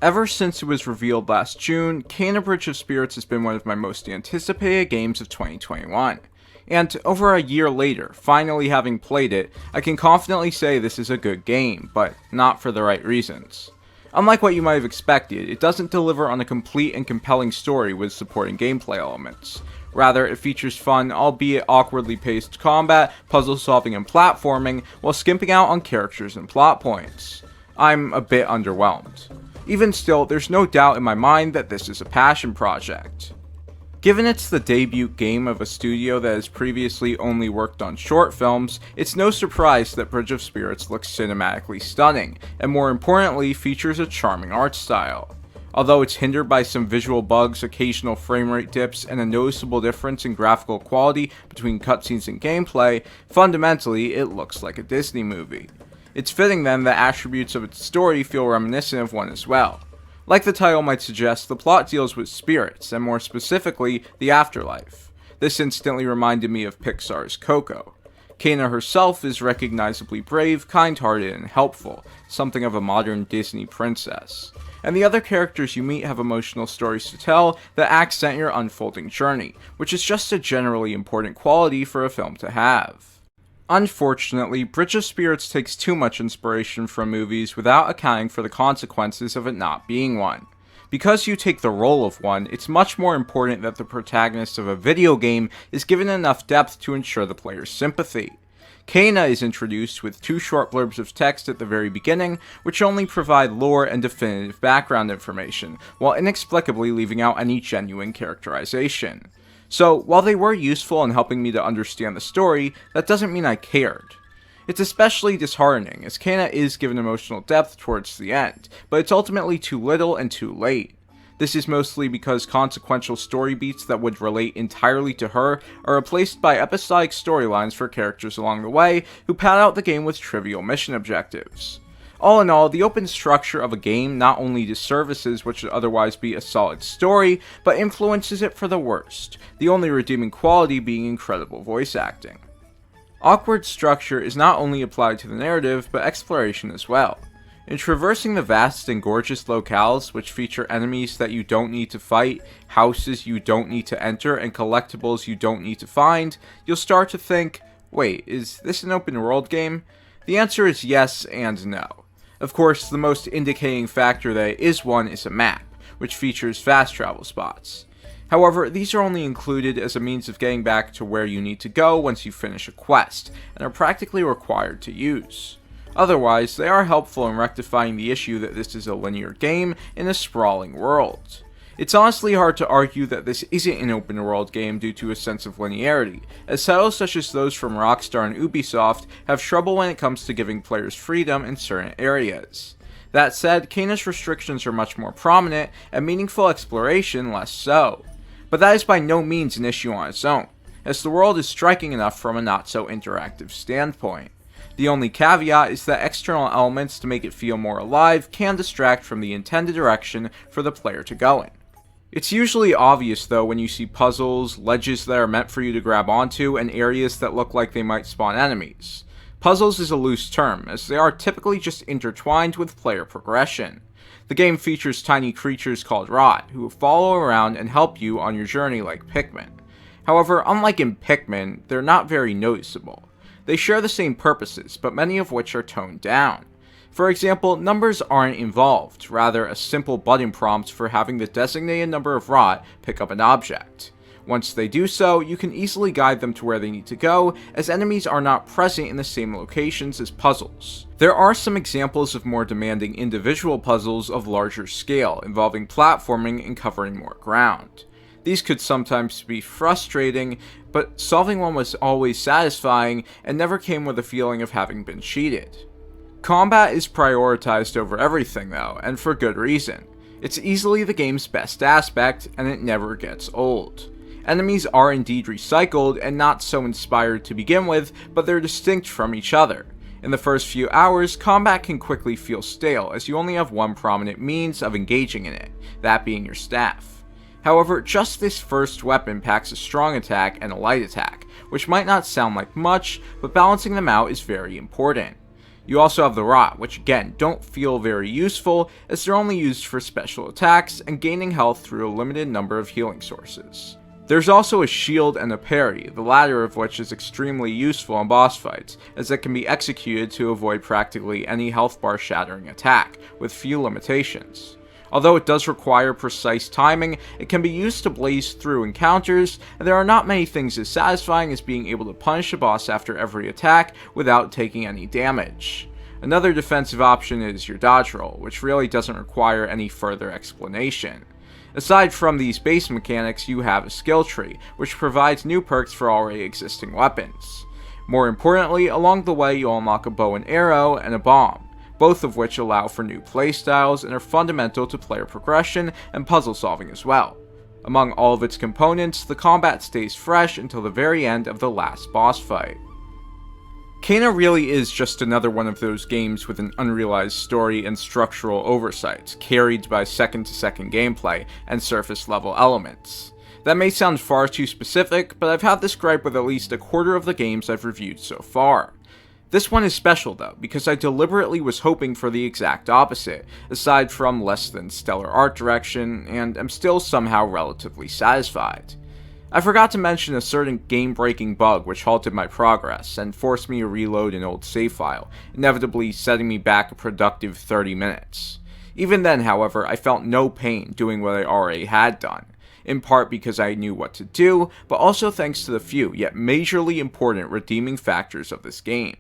Ever since it was revealed last June, Kena Bridge of Spirits has been one of my most anticipated games of 2021. And over a year later, finally having played it, I can confidently say this is a good game, but not for the right reasons. Unlike what you might have expected, it doesn't deliver on a complete and compelling story with supporting gameplay elements. Rather, it features fun, albeit awkwardly paced combat, puzzle solving, and platforming, while skimping out on characters and plot points. I'm a bit underwhelmed. Even still, there's no doubt in my mind that this is a passion project. Given it's the debut game of a studio that has previously only worked on short films, it's no surprise that Bridge of Spirits looks cinematically stunning, and more importantly, features a charming art style. Although it's hindered by some visual bugs, occasional frame rate dips, and a noticeable difference in graphical quality between cutscenes and gameplay, fundamentally it looks like a Disney movie. It's fitting then that attributes of its story feel reminiscent of one as well. Like the title might suggest, the plot deals with spirits, and more specifically, the afterlife. This instantly reminded me of Pixar's Coco. Kena herself is recognizably brave, kind-hearted, and helpful, something of a modern Disney princess. And the other characters you meet have emotional stories to tell that accent your unfolding journey, which is just a generally important quality for a film to have. Unfortunately, Bridge of Spirits takes too much inspiration from movies without accounting for the consequences of it not being one. Because you take the role of one, it's much more important that the protagonist of a video game is given enough depth to ensure the player's sympathy. Kena is introduced with 2 short blurbs of text at the very beginning, which only provide lore and definitive background information, while inexplicably leaving out any genuine characterization. So, while they were useful in helping me to understand the story, that doesn't mean I cared. It's especially disheartening, as Kena is given emotional depth towards the end, but it's ultimately too little and too late. This is mostly because consequential story beats that would relate entirely to her are replaced by episodic storylines for characters along the way who pad out the game with trivial mission objectives. All in all, the open structure of a game not only disservices what should otherwise be a solid story, but influences it for the worst, the only redeeming quality being incredible voice acting. Awkward structure is not only applied to the narrative, but exploration as well. In traversing the vast and gorgeous locales, which feature enemies that you don't need to fight, houses you don't need to enter, and collectibles you don't need to find, you'll start to think, wait, is this an open world game? The answer is yes and no. Of course, the most indicating factor that it is one is a map, which features fast travel spots. However, these are only included as a means of getting back to where you need to go once you finish a quest, and are practically required to use. Otherwise, they are helpful in rectifying the issue that this is a linear game in a sprawling world. It's honestly hard to argue that this isn't an open world game due to a sense of linearity, as titles such as those from Rockstar and Ubisoft have trouble when it comes to giving players freedom in certain areas. That said, Kena's restrictions are much more prominent, and meaningful exploration less so. But that is by no means an issue on its own, as the world is striking enough from a not so interactive standpoint. The only caveat is that external elements to make it feel more alive can distract from the intended direction for the player to go in. It's usually obvious though when you see puzzles, ledges that are meant for you to grab onto, and areas that look like they might spawn enemies. Puzzles is a loose term, as they are typically just intertwined with player progression. The game features tiny creatures called Rot, who follow around and help you on your journey like Pikmin. However, unlike in Pikmin, they're not very noticeable. They share the same purposes, but many of which are toned down. For example, numbers aren't involved, rather a simple button prompt for having the designated number of Rot pick up an object. Once they do so, you can easily guide them to where they need to go, as enemies are not present in the same locations as puzzles. There are some examples of more demanding individual puzzles of larger scale, involving platforming and covering more ground. These could sometimes be frustrating, but solving one was always satisfying and never came with a feeling of having been cheated. Combat is prioritized over everything though, and for good reason. It's easily the game's best aspect, and it never gets old. Enemies are indeed recycled and not so inspired to begin with, but they're distinct from each other. In the first few hours, combat can quickly feel stale, as you only have one prominent means of engaging in it, that being your staff. However, just this first weapon packs a strong attack and a light attack, which might not sound like much, but balancing them out is very important. You also have the Rot, which again don't feel very useful as they're only used for special attacks and gaining health through a limited number of healing sources. There's also a Shield and a Parry, the latter of which is extremely useful in boss fights, as it can be executed to avoid practically any health bar shattering attack, with few limitations. Although it does require precise timing, it can be used to blaze through encounters, and there are not many things as satisfying as being able to punish a boss after every attack without taking any damage. Another defensive option is your dodge roll, which really doesn't require any further explanation. Aside from these base mechanics, you have a skill tree, which provides new perks for already existing weapons. More importantly, along the way you'll unlock a bow and arrow and a bomb, both of which allow for new playstyles and are fundamental to player progression and puzzle solving as well. Among all of its components, the combat stays fresh until the very end of the last boss fight. Kena really is just another one of those games with an unrealized story and structural oversights, carried by second-to-second gameplay and surface-level elements. That may sound far too specific, but I've had this gripe with at least a quarter of the games I've reviewed so far. This one is special though, because I deliberately was hoping for the exact opposite, aside from less than stellar art direction, and am still somehow relatively satisfied. I forgot to mention a certain game-breaking bug which halted my progress and forced me to reload an old save file, inevitably setting me back a productive 30 minutes. Even then, however, I felt no pain doing what I already had done, in part because I knew what to do, but also thanks to the few, yet majorly important redeeming factors of this game.